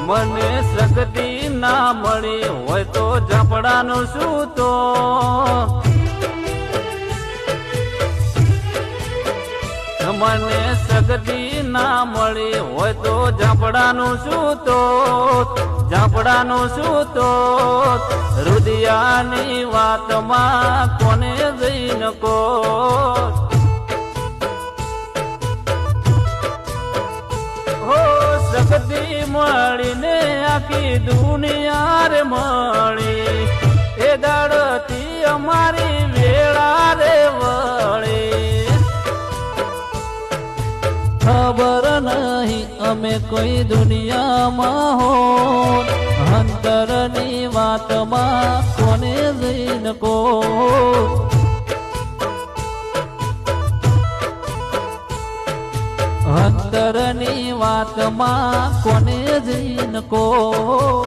મને શક્તિ ના મળી હોય તો ઝાપડાનું શું તો મને શક્તિ ના મળી હોય તો ઝાપડાનું શું તો ઝાપડાનું શું તો રુદિયાની વાતમાં કોને જઈને કો શક્તિ મળીને આખી દુનિયા રે મળી એ દાડતી અમારી વેળા રે વળી ખબર નહીં અમે કોઈ દુનિયામાં હો અંતરની વાતમાં કોને જઈને કો અંતરની વાતમાં કોને જઈને કો